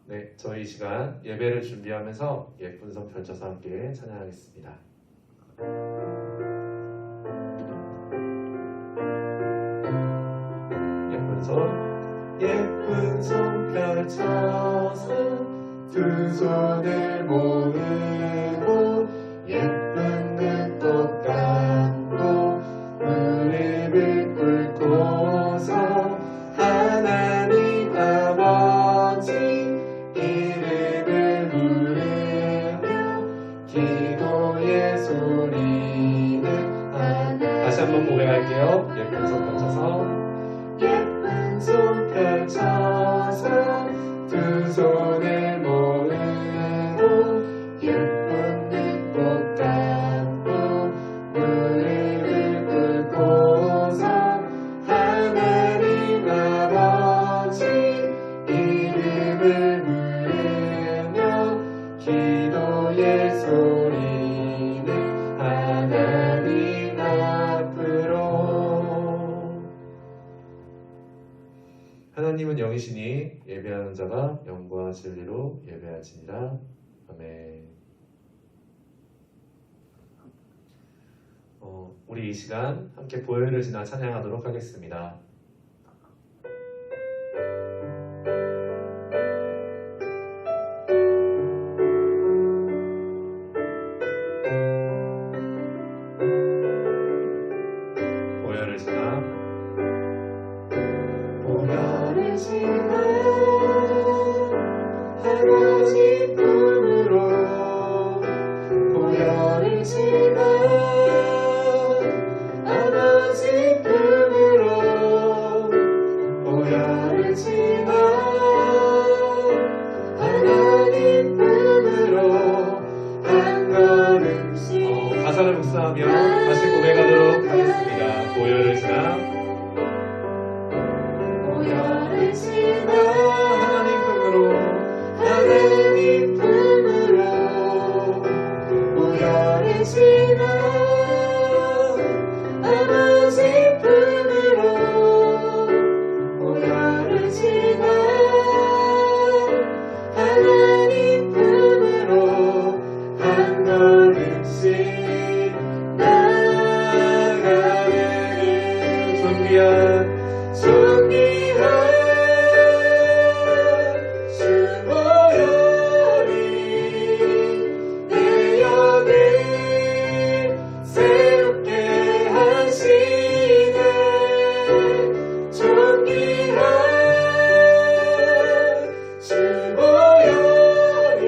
네, 저희 이 시간 예배를 준비하면서 예쁜 손 펼쳐서 함께 찬양하겠습니다. 예쁜 손 펼쳐서 두 손을 모으고 예쁜 눈곱 감고 무릎을 꿇고서 하나님 아버지 이름을 부르며 기도의 소리를 다시 한번 고백할게요. 예쁜 손 펼쳐서 예쁜 손 펼쳐서 두 손을 모으고 예쁜 눈곱 감고 무릎을 꿇고서 하나님 아버지 이름을 부르며 기도의 소리를 하나님 앞으로. 하나님은 영이시니 예배하는 자가 영과 진리로 예배하시니라. 아멘. 우리 이 시간 함께 보혈을 지나 찬양하도록 하겠습니다. 보혈을 지나 보혈을 지나 하나님 품으로 보혈을 지나 아버지 품으로 보혈을 지나 하나님 품으로 한 걸음씩 가사를 묵상하며 다시 고백하도록 하겠습니다. 보혈을 지나 보혈을 지나 하나님 품으로 하나님 품으로 보혈을 지나 아버지 품으로 보혈을 지나 하나님 품으로 한 걸음씩 나가는 존귀한 주 보혈이 내 영을 새롭게 하시네. 존귀한 주 보혈이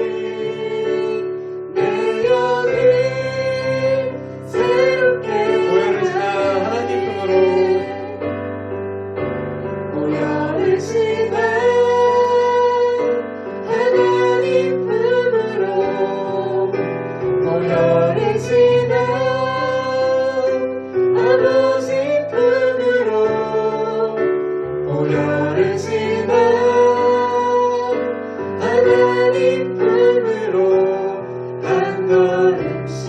내 영을 새롭게 보혈을 지나 하나님 품으로 보혈을 지나 하나님 품으로 보혈을 지나 아버지 품으로 보혈을 지나 하나님 품으로 한 걸음씩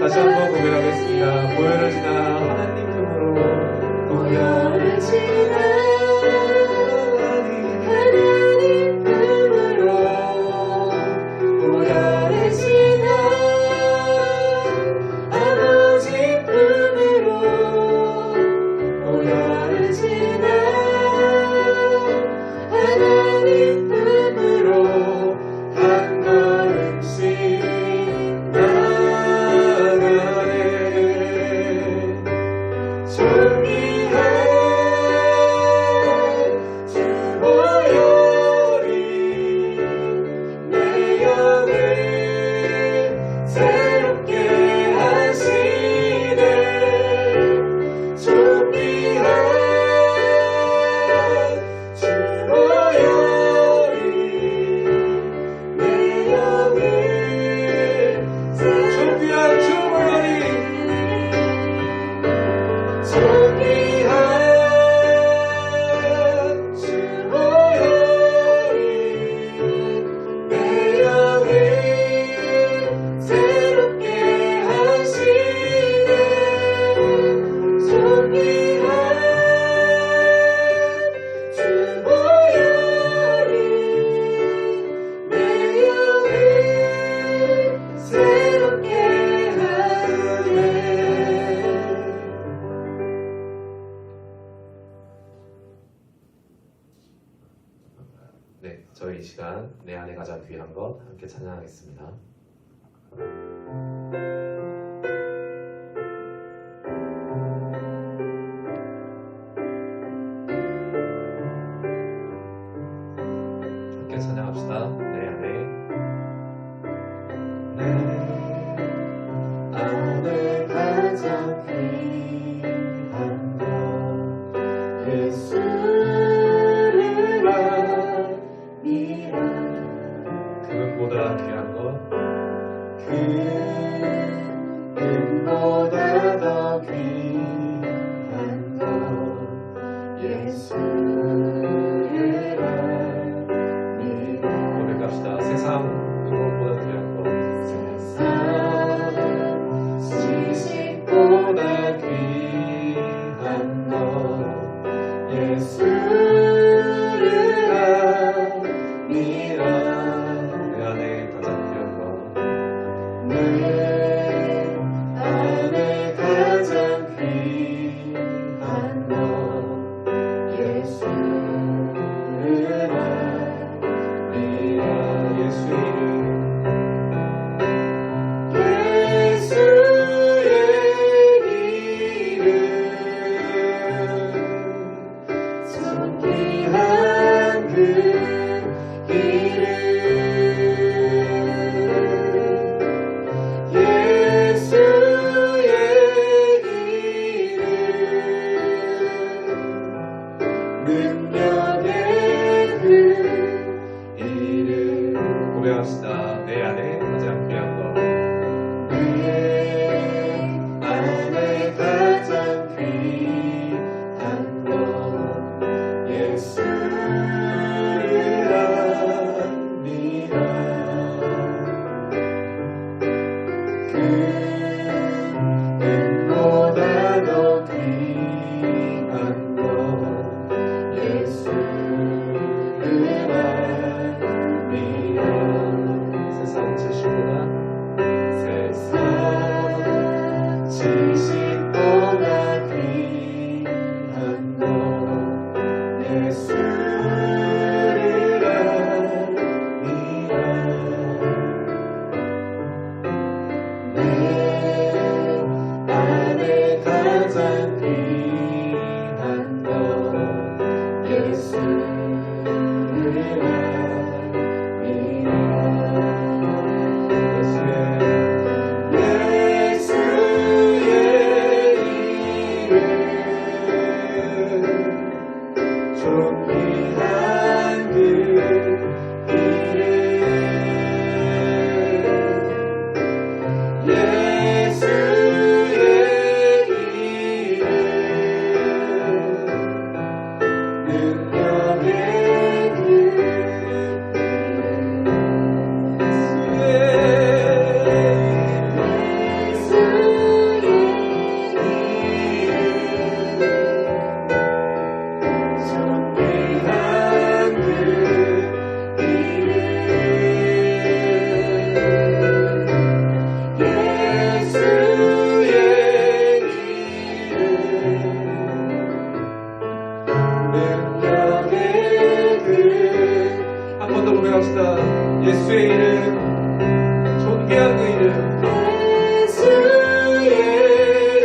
다시 한번 고백하겠습니다. 보혈을 지나 하나님 품으로 보혈을 지나 네, 저희 이 시간 내 안에 가장 귀한 것 함께 찬양하겠습니다. 함께 찬양합시다. 내 안에 가장 귀한 것 예수를 아니라 금보다 귀한 것 금보다 더 귀한 것 예수를 아니라 고백합시다. 세상 금보다 귀한 것 세상 지식보다 귀한 것 예수를 아니라 내 안에 가장 귀한 것 내 안에 가장 귀한 것 예수를 아니라 예수 이름 예수의 이름 존귀한 그 이름 예수의 이름 능력의 그 이름 고백합시다. 내 안에 가장 귀한 것 내 안에 가장 귀한 것 예수를 아니라 금보다 더 귀한 것 예수를 아니라 세상 지식보다 세상 지식보다 귀한 것 예수를 아니라 내 안에 가장 귀한 것 예수를 한 번 더 고백합시다. 예수의 이름 존귀한 그 이름 예수의 이름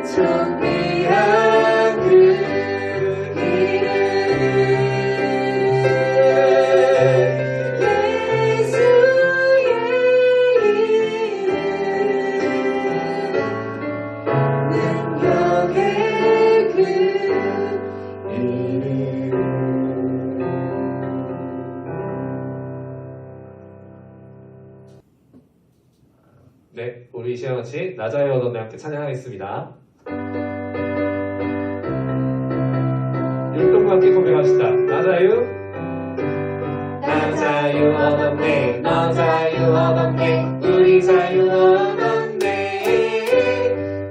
존귀한 그 이름 예수의 이름 능력의 그 이름 네, 우리 이 시간 같이 나자요 너네 함께 찬양하겠습니다. 율동과 함께 고백합시다. 나자유 나 자유 얻었네 너 자유 얻었네 우리 자유 얻었네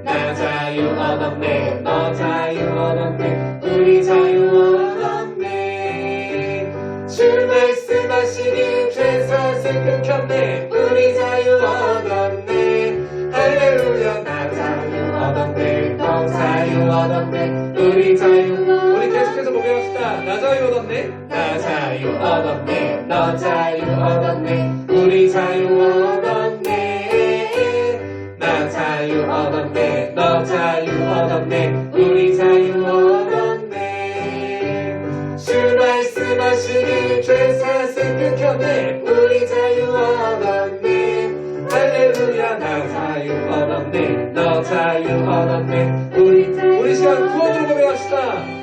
나 자유 얻었네 너 자유 얻었네 우리 자유 얻었네 주 말씀하시니 죄사슬 끊겼네 우리 자유 얻었네 할렐루야 나 자유 얻었네 너 자유 얻었네 우리 자유 우리 계속 계속해서 고백합시다. 나 자유 얻었네. 나 자유 얻었네 너 자유 얻었네 우리 자유 얻었네 나 자유 얻었네 너 자유 얻었네 우리 자유 얻었네 주 말씀하시길 죄 사슬 끊겼네 우리 자유 얻었네 할렐루야 나 자유 얻었네 너 자유 얻었네 우리 시간 구원으로 고백합시다.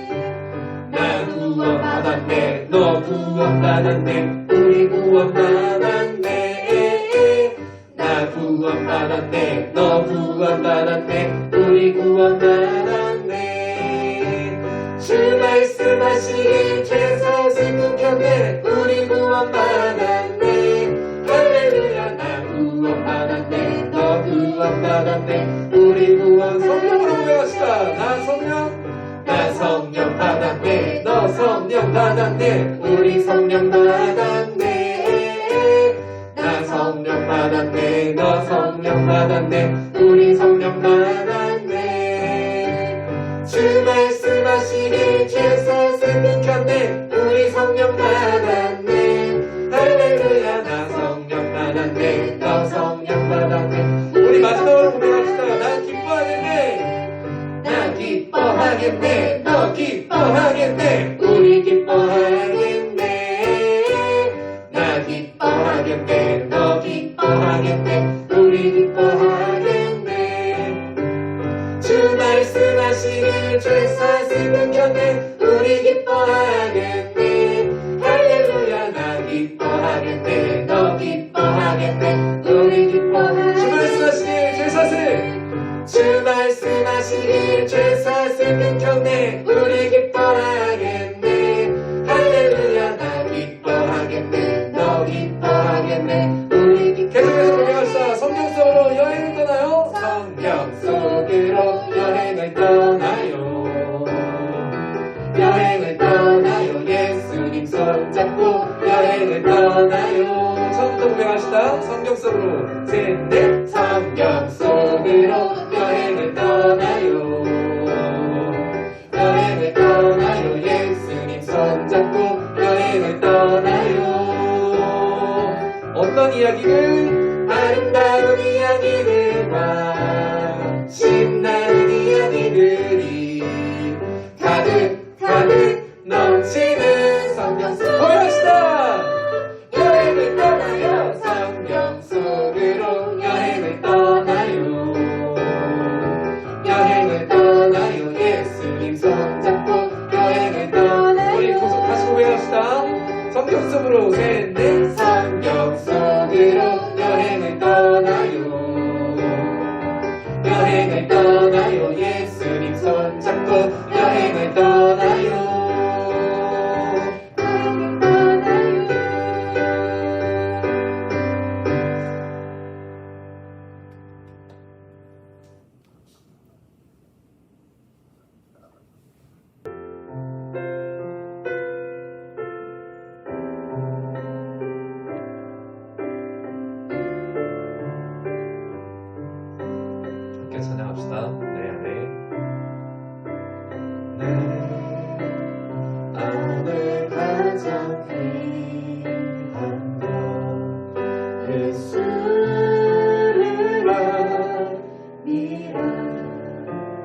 나 구원 받았네 너 구원 받았네 우리 구원 받았네 나 구원 받았네 너 구원 받았네 우리 구원 받았네 주 말씀하시길 죄 사슬 끊겼네 우리 구원 받았네 할렐루야 나 구원 받았네 너 구원 받았네 우리 구원 성령으로 고백합시다. 나 성령. 나 성령 받았네 너 성령 받았네 우리 성령 받았네 나 성령 받았네 너 성령 받았네 우리 성령 받았네 주 말씀하시길 죄 사슬 끊겼네 우리 성령 받았네 할렐루야 나 성령 받았네 너 성령 받았네 우리 마지막으로 고백합시다. 나 기뻐하겠네. 나 기뻐하겠네 너 기뻐하겠네 우리 기뻐하겠네 나 기뻐하겠네 너 기뻐하겠네 우리 기뻐하겠네 주 말씀하시길 죄 사슬 끊겼네 우리 기뻐하겠네 할렐루야 나 기뻐하겠네 너 기뻐하겠네 우리 기뻐하겠네 주 말씀하시길 죄 사슬. 주 말씀하시길 죄 사슬 끊겼네 우리 기뻐하겠네 할렐루야 나 기뻐하겠네 너 기뻐하겠네 우리 계속해서 기뻐하겠네 고백합시다. 성령 속으로 여행을 떠나요. 성령 속으로 여행을 떠나요 여행을 떠나요 예수님 손잡고 여행을 떠나요 처음부터 고백합시다. 성령 속으로 셋넷. 성령 속으로 여행을 떠나요 여행을 떠나요 예수님 손잡고 여행을 떠나요 어떤 이야기를? 아름다운 이야기들과 신나는 이야기들이 가득 넘치는 성령 속 고백합시다. 여행을 떠나요 성령 속으로 여행을 떠나요 여행을 떠나요 예수님 손잡고 여행을 떠나요 우리 계속 다시 고백합시다. 성령 속으로 셋넷. 성령 속으로 여행을 떠나요 여행을 떠나요 예수님 손잡고 여행을 떠나요 함께 찬양합시다. 내 안에. 내 안에 가장 귀한 것 예수를 아니라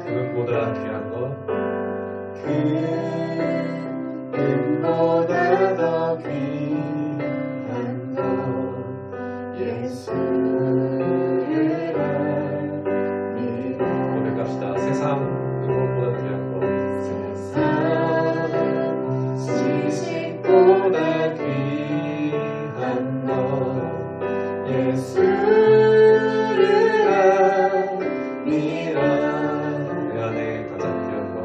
그것보다 귀한 것. 그보다 더 귀한 것 예수를 아니라 고백합시다. 세상 그것보다 귀한 것. 세상 지식보다 귀한 것 예수를 아니라 내 안에 가장 귀한 것.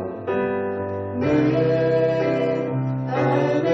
내 안에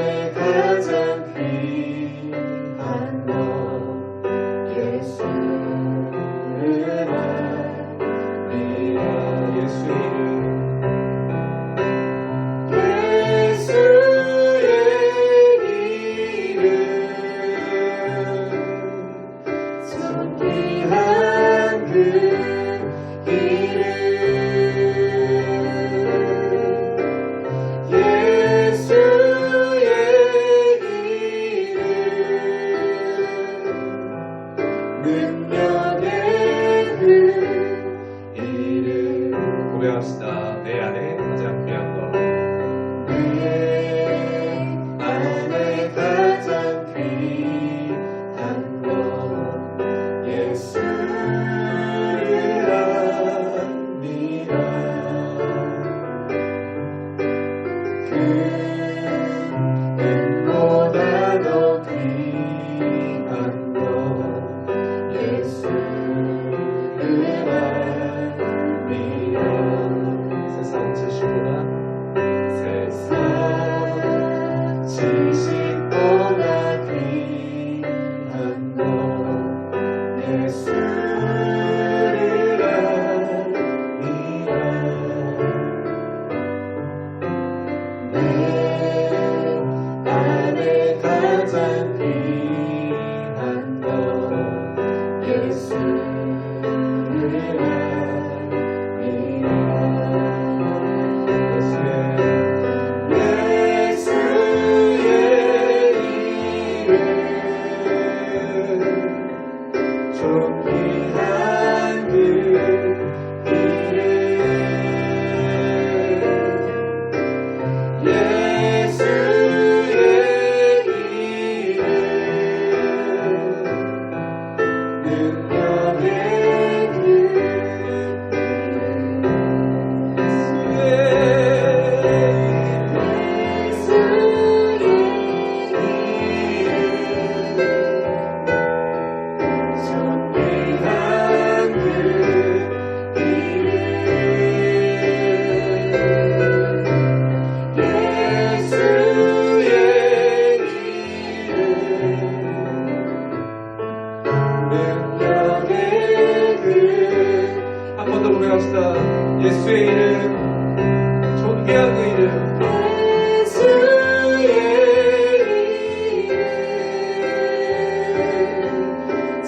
내 안에 가장 귀한 것. 내 안에 가장 귀한 것 예수를 압니다. 금보다 더 귀한 것 예수를 압니다. 세상 지식보다 세상 지식보다 귀한 것 예수를 압니다. 내 안에 가장 귀한 것 예수를 압니다. 예수의 이름 존귀한 그 이름 예수의 이름 능력의 그 한 번 더 고백합시다. 예수의 이름, 존귀한 그 이름. 예수의 이름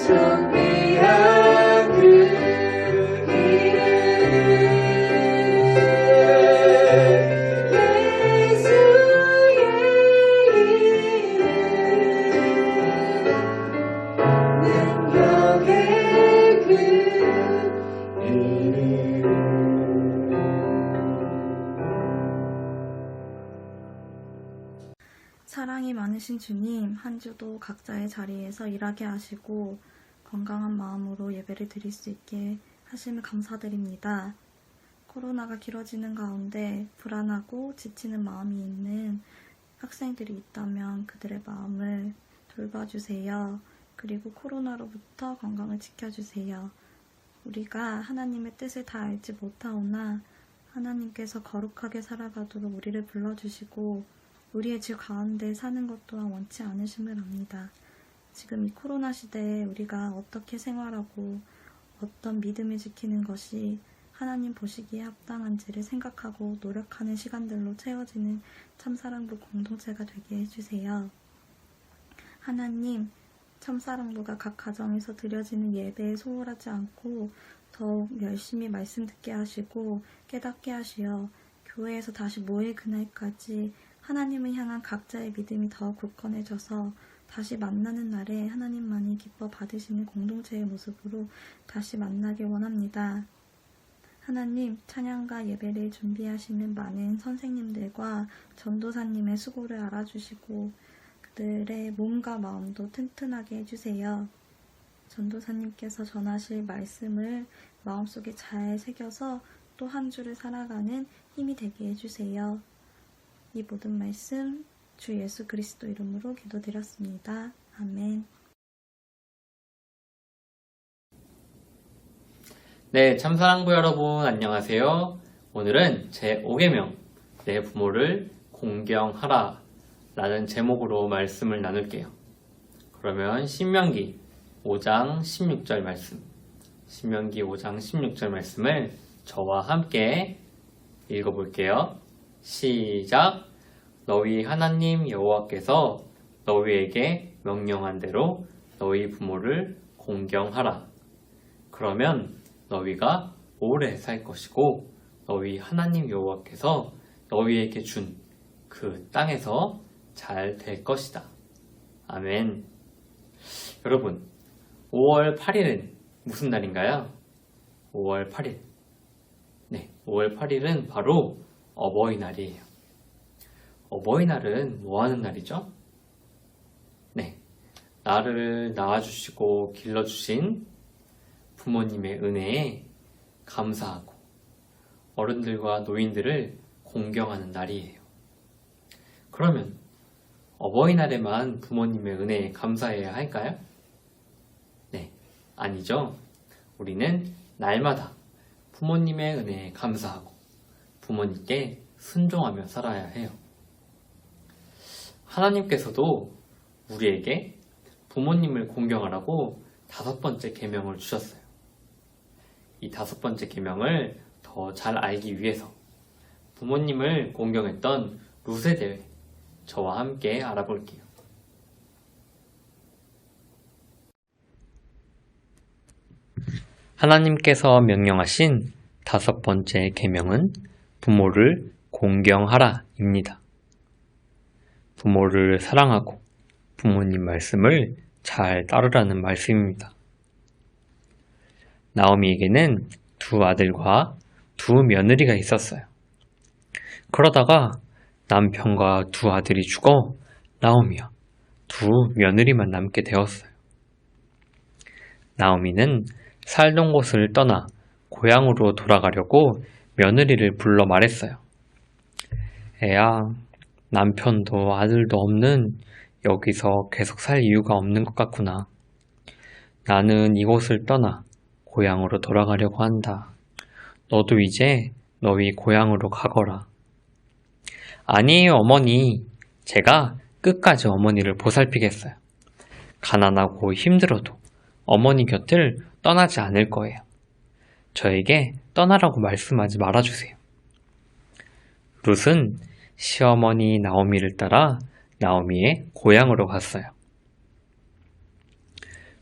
존귀한 그 이름 예수의 이름 능력의 그 이름. 사랑이 많으신 주님, 한 주도 각자의 자리에서 일하게 하시고 건강한 마음으로 예배를 드릴 수 있게 하심을 감사드립니다. 코로나가 길어지는 가운데 불안하고 지치는 마음이 있는 학생들이 있다면 그들의 마음을 돌봐주세요. 그리고 코로나로부터 건강을 지켜주세요. 우리가 하나님의 뜻을 다 알지 못하오나 하나님께서 거룩하게 살아가도록 우리를 불러주시고 우리의 주 가운데 사는 것 또한 원치 않으심을 압니다. 지금 이 코로나 시대에 우리가 어떻게 생활하고 어떤 믿음을 지키는 것이 하나님 보시기에 합당한지를 생각하고 노력하는 시간들로 채워지는 참사랑부 공동체가 되게 해주세요. 하나님, 참사랑부가 각 가정에서 드려지는 예배에 소홀하지 않고 더욱 열심히 말씀 듣게 하시고 깨닫게 하시어 교회에서 다시 모일 그날까지 하나님을 향한 각자의 믿음이 더 굳건해져서 다시 만나는 날에 하나님만이 기뻐 받으시는 공동체의 모습으로 다시 만나길 원합니다. 하나님, 찬양과 예배를 준비하시는 많은 선생님들과 전도사님의 수고를 알아주시고 그들의 몸과 마음도 튼튼하게 해주세요. 전도사님께서 전하실 말씀을 마음속에 잘 새겨서 또 한 주를 살아가는 힘이 되게 해주세요. 이 모든 말씀 주 예수 그리스도 이름으로 기도드렸습니다. 아멘. 네, 참사랑부 여러분 안녕하세요. 오늘은 제5계명 내 부모를 공경하라 라는 제목으로 말씀을 나눌게요. 그러면 신명기 5장 16절 말씀, 신명기 5장 16절 말씀을 저와 함께 읽어볼게요. 시작. 너희 하나님 여호와께서 너희에게 명령한 대로 너희 부모를 공경하라. 그러면 너희가 오래 살 것이고 너희 하나님 여호와께서 너희에게 준 그 땅에서 잘 될 것이다. 아멘. 여러분, 5월 8일은 무슨 날인가요? 5월 8일. 네, 5월 8일은 바로 어버이날이에요. 어버이날은 뭐 하는 날이죠? 네, 나를 낳아주시고 길러주신 부모님의 은혜에 감사하고 어른들과 노인들을 공경하는 날이에요. 그러면 어버이날에만 부모님의 은혜에 감사해야 할까요? 네, 아니죠. 우리는 날마다 부모님의 은혜에 감사하고 부모님께 순종하며 살아야 해요. 하나님께서도 우리에게 부모님을 공경하라고 5번째 계명을 주셨어요. 이 5번째 계명을 더 잘 알기 위해서 부모님을 공경했던 룻에 대해 저와 함께 알아볼게요. 하나님께서 명령하신 5번째 계명은 부모를 공경하라입니다. 부모를 사랑하고 부모님 말씀을 잘 따르라는 말씀입니다. 나오미에게는 2 아들과 2 며느리가 있었어요. 그러다가 남편과 2 아들이 죽어 나오미와 2 며느리만 남게 되었어요. 나오미는 살던 곳을 떠나 고향으로 돌아가려고 며느리를 불러 말했어요. 애야, 남편도 아들도 없는 여기서 계속 살 이유가 없는 것 같구나. 나는 이곳을 떠나 고향으로 돌아가려고 한다. 너도 이제 너희 고향으로 가거라. 아니에요, 어머니. 제가 끝까지 어머니를 보살피겠어요. 가난하고 힘들어도 어머니 곁을 떠나지 않을 거예요. 저에게 떠나라고 말씀하지 말아주세요. 룻은 시어머니 나오미를 따라 나오미의 고향으로 갔어요.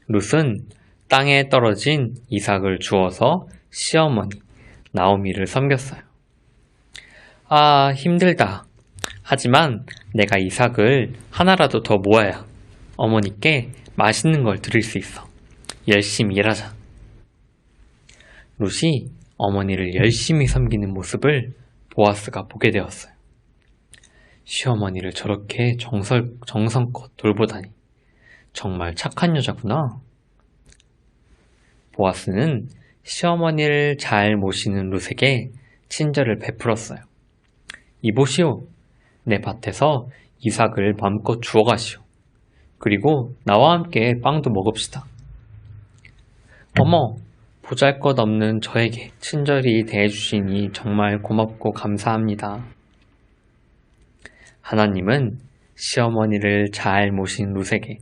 룻은 땅에 떨어진 이삭을 주워서 시어머니 나오미를 섬겼어요. 아, 힘들다. 하지만 내가 이삭을 하나라도 더 모아야 어머니께 맛있는 걸 드릴 수 있어. 열심히 일하자. 룻이 어머니를 열심히 섬기는 모습을 보아스가 보게 되었어요. 시어머니를 저렇게 정성껏 돌보다니 정말 착한 여자구나. 보아스는 시어머니를 잘 모시는 룻에게 친절을 베풀었어요. 이보시오. 내 밭에서 이삭을 마음껏 주워가시오. 그리고 나와 함께 빵도 먹읍시다. 어머, 보잘것없는 저에게 친절히 대해주시니 정말 고맙고 감사합니다. 하나님은 시어머니를 잘 모신 룻에게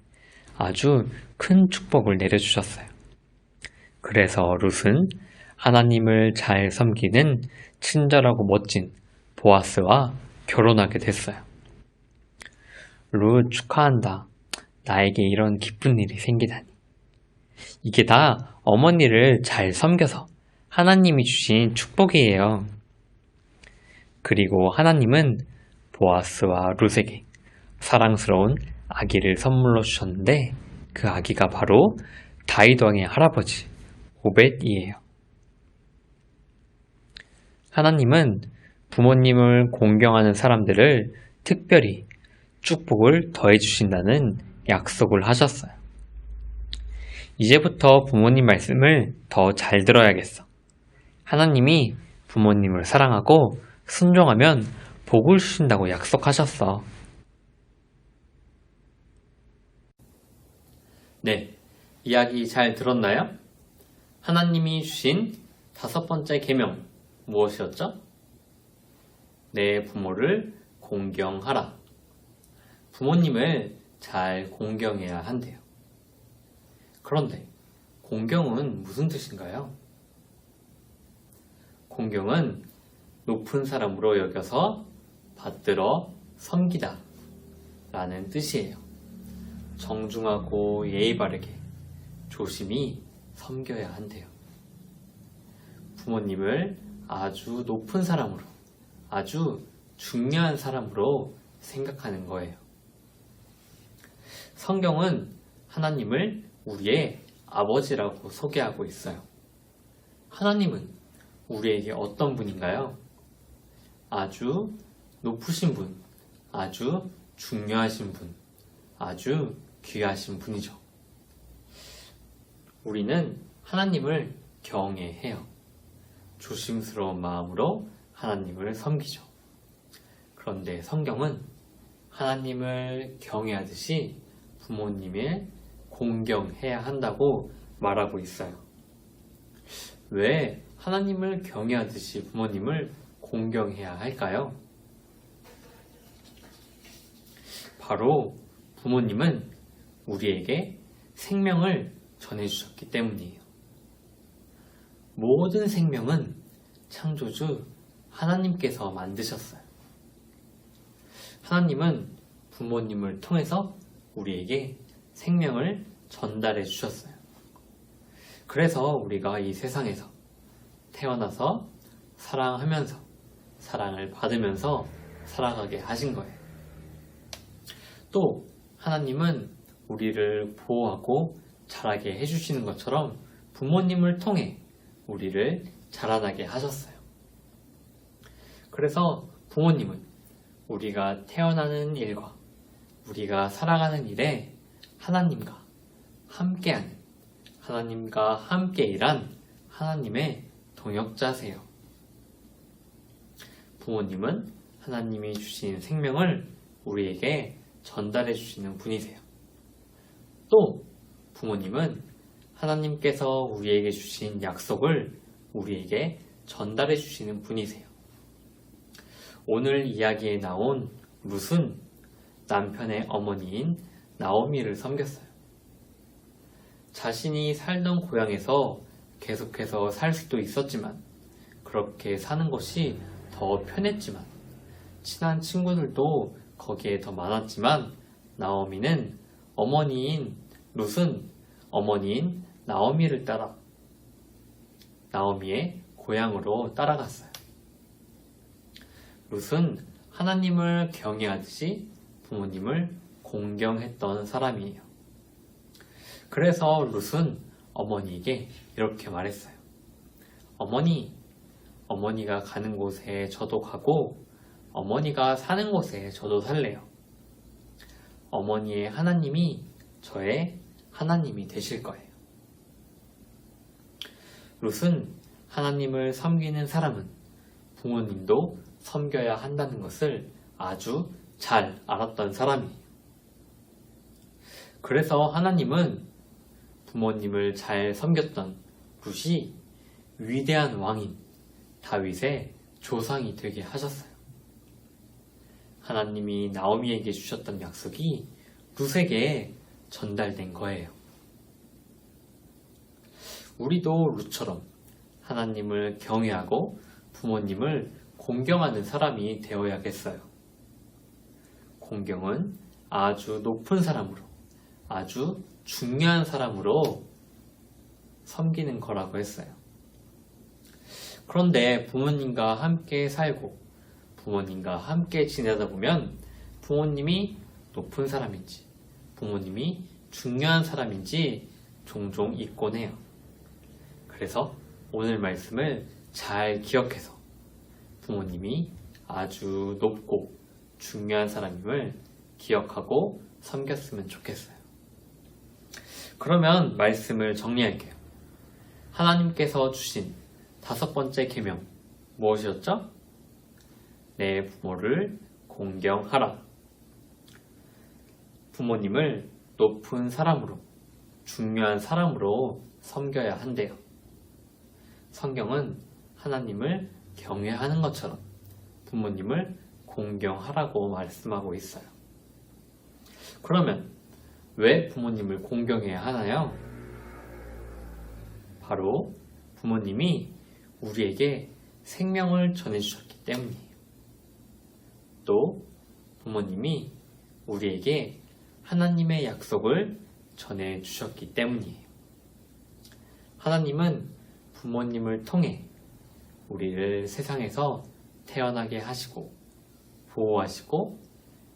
아주 큰 축복을 내려주셨어요. 그래서 룻은 하나님을 잘 섬기는 친절하고 멋진 보아스와 결혼하게 됐어요. 룻 축하한다. 나에게 이런 기쁜 일이 생기다니. 이게 다 어머니를 잘 섬겨서 하나님이 주신 축복이에요. 그리고 하나님은 보아스와 룻에게 사랑스러운 아기를 선물로 주셨는데 그 아기가 바로 다윗 왕의 할아버지 오벳이에요. 하나님은 부모님을 공경하는 사람들을 특별히 축복을 더해 주신다는 약속을 하셨어요. 이제부터 부모님 말씀을 더 잘 들어야겠어. 하나님이 부모님을 사랑하고 순종하면 복을 주신다고 약속하셨어. 네, 이야기 잘 들었나요? 하나님이 주신 5번째 계명 무엇이었죠? 내 부모를 공경하라. 부모님을 잘 공경해야 한대요. 그런데 공경은 무슨 뜻인가요? 공경은 높은 사람으로 여겨서 받들어 섬기다 라는 뜻이에요. 정중하고 예의 바르게 조심히 섬겨야 한대요. 부모님을 아주 높은 사람으로, 아주 중요한 사람으로 생각하는 거예요. 성경은 하나님을 우리의 아버지라고 소개하고 있어요. 하나님은 우리에게 어떤 분인가요? 아주 높으신 분, 아주 중요하신 분, 아주 귀하신 분이죠. 우리는 하나님을 경외해요. 조심스러운 마음으로 하나님을 섬기죠. 그런데 성경은 하나님을 경외하듯이 부모님을 공경해야 한다고 말하고 있어요. 왜 하나님을 경외하듯이 부모님을 공경해야 할까요? 바로 부모님은 우리에게 생명을 전해주셨기 때문이에요. 모든 생명은 창조주 하나님께서 만드셨어요. 하나님은 부모님을 통해서 우리에게 생명을 전달해 주셨어요. 그래서 우리가 이 세상에서 태어나서 사랑하면서 사랑을 받으면서 살아가게 하신 거예요. 또 하나님은 우리를 보호하고 자라게 해주시는 것처럼 부모님을 통해 우리를 자라나게 하셨어요. 그래서 부모님은 우리가 태어나는 일과 우리가 살아가는 일에 하나님과 함께하는, 하나님과 함께 일한 하나님의 동역자세요. 부모님은 하나님이 주신 생명을 우리에게 전달해 주시는 분이세요. 또 부모님은 하나님께서 우리에게 주신 약속을 우리에게 전달해 주시는 분이세요. 오늘 이야기에 나온 룻은 남편의 어머니인 나오미를 섬겼어요. 자신이 살던 고향에서 계속해서 살 수도 있었지만 그렇게 사는 것이 더 편했지만 친한 친구들도 거기에 더 많았지만 나오미는 룻은 어머니인 나오미를 따라 나오미의 고향으로 따라갔어요. 룻은 하나님을 경외하듯이 부모님을 공경했던 사람이에요. 그래서 룻은 어머니에게 이렇게 말했어요. 어머니가 가는 곳에 저도 가고 어머니가 사는 곳에 저도 살래요. 어머니의 하나님이 저의 하나님이 되실 거예요. 룻은 하나님을 섬기는 사람은 부모님도 섬겨야 한다는 것을 아주 잘 알았던 사람이에요. 그래서 하나님은 부모님을 잘 섬겼던 룻이 위대한 왕인 다윗의 조상이 되게 하셨어요. 하나님이 나오미에게 주셨던 약속이 룻에게 전달된 거예요. 우리도 룻처럼 하나님을 경외하고 부모님을 공경하는 사람이 되어야겠어요. 공경은 아주 높은 사람으로, 아주 중요한 사람으로 섬기는 거라고 했어요. 그런데 부모님과 함께 살고 부모님과 함께 지내다 보면 부모님이 높은 사람인지 부모님이 중요한 사람인지 종종 잊곤 해요. 그래서 오늘 말씀을 잘 기억해서 부모님이 아주 높고 중요한 사람임을 기억하고 섬겼으면 좋겠어요. 그러면 말씀을 정리할게요. 하나님께서 주신 5번째 계명 무엇이었죠? 내 부모를 공경하라. 부모님을 높은 사람으로, 중요한 사람으로 섬겨야 한대요. 성경은 하나님을 경외하는 것처럼 부모님을 공경하라고 말씀하고 있어요. 그러면 왜 부모님을 공경해야 하나요? 바로 부모님이 우리에게 생명을 전해주셨기 때문이에요. 또 부모님이 우리에게 하나님의 약속을 전해주셨기 때문이에요. 하나님은 부모님을 통해 우리를 세상에서 태어나게 하시고 보호하시고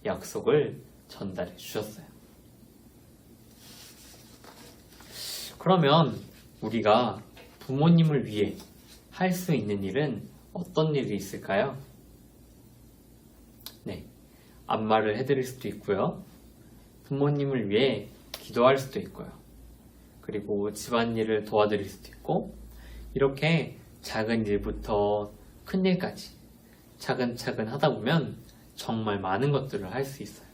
약속을 전달해 주셨어요. 그러면 우리가 부모님을 위해 할 수 있는 일은 어떤 일이 있을까요? 네, 안마를 해드릴 수도 있고요. 부모님을 위해 기도할 수도 있고요. 그리고 집안일을 도와드릴 수도 있고, 이렇게 작은 일부터 큰 일까지 차근차근 하다 보면 정말 많은 것들을 할 수 있어요.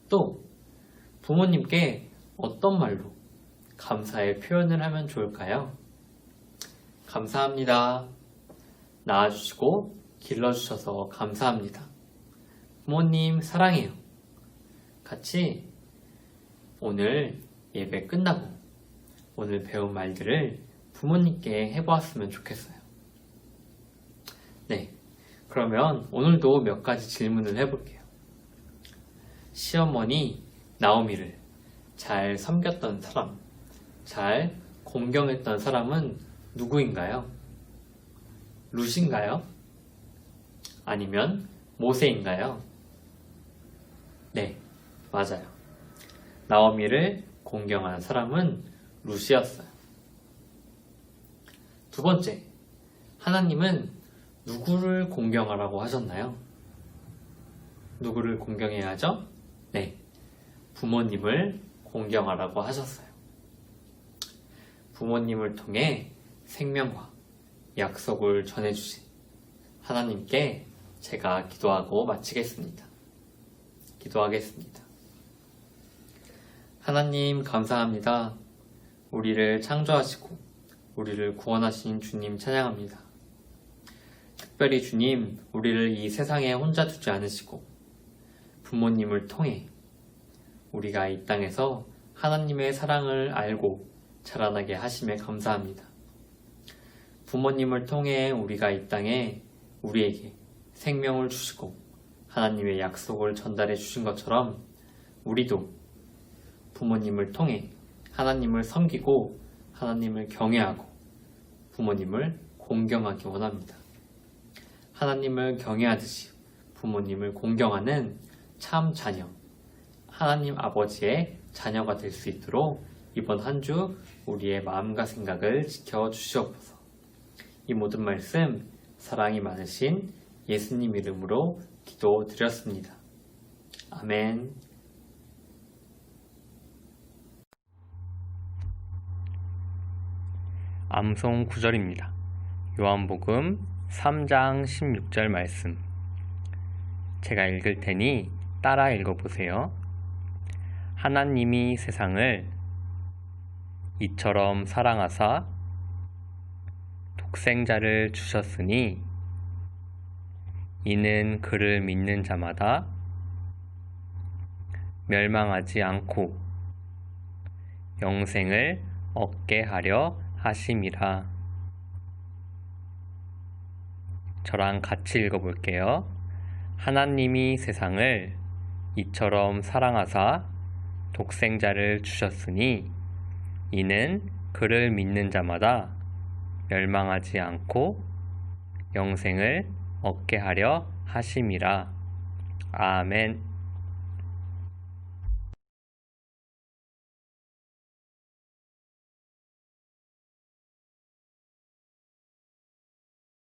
또 부모님께 어떤 말로 감사의 표현을 하면 좋을까요? 감사합니다. 낳아주시고 길러주셔서 감사합니다. 부모님 사랑해요. 같이 오늘 예배 끝나고 오늘 배운 말들을 부모님께 해보았으면 좋겠어요. 네, 그러면 오늘도 몇 가지 질문을 해볼게요. 시어머니 나오미를 잘 섬겼던 사람, 잘 공경했던 사람은 누구인가요? 룻인가요? 아니면 모세인가요? 네, 맞아요. 나오미를 공경한 사람은 룻이었어요. 두 번째, 하나님은 누구를 공경하라고 하셨나요? 누구를 공경해야 하죠? 네, 부모님을 공경하라고 하셨어요. 부모님을 통해 생명과 약속을 전해주신 하나님께 제가 기도하고 마치겠습니다. 기도하겠습니다. 하나님 감사합니다. 우리를 창조하시고 우리를 구원하신 주님 찬양합니다. 특별히 주님, 우리를 이 세상에 혼자 두지 않으시고 부모님을 통해 우리가 이 땅에서 하나님의 사랑을 알고 자라나게 하심에 감사합니다. 부모님을 통해 우리가 이 땅에 우리에게 생명을 주시고 하나님의 약속을 전달해 주신 것처럼 우리도 부모님을 통해 하나님을 섬기고 하나님을 경외하고 부모님을 공경하기 원합니다. 하나님을 경외하듯이 부모님을 공경하는 참 자녀, 하나님 아버지의 자녀가 될 수 있도록 이번 한 주 우리의 마음과 생각을 지켜주시옵소서. 이 모든 말씀 사랑이 많으신 예수님 이름으로 기도드렸습니다. 아멘. 암송 구절입니다. 요한복음 3장 16절 말씀. 제가 읽을 테니 따라 읽어보세요. 하나님이 세상을 이처럼 사랑하사 독생자를 주셨으니 이는 그를 믿는 자마다 멸망하지 않고 영생을 얻게 하려 하심이라. 저랑 같이 읽어볼게요. 하나님이 세상을 이처럼 사랑하사 독생자를 주셨으니 이는 그를 믿는 자마다 멸망하지 않고 영생을 얻게 하려 하심이라. 아멘.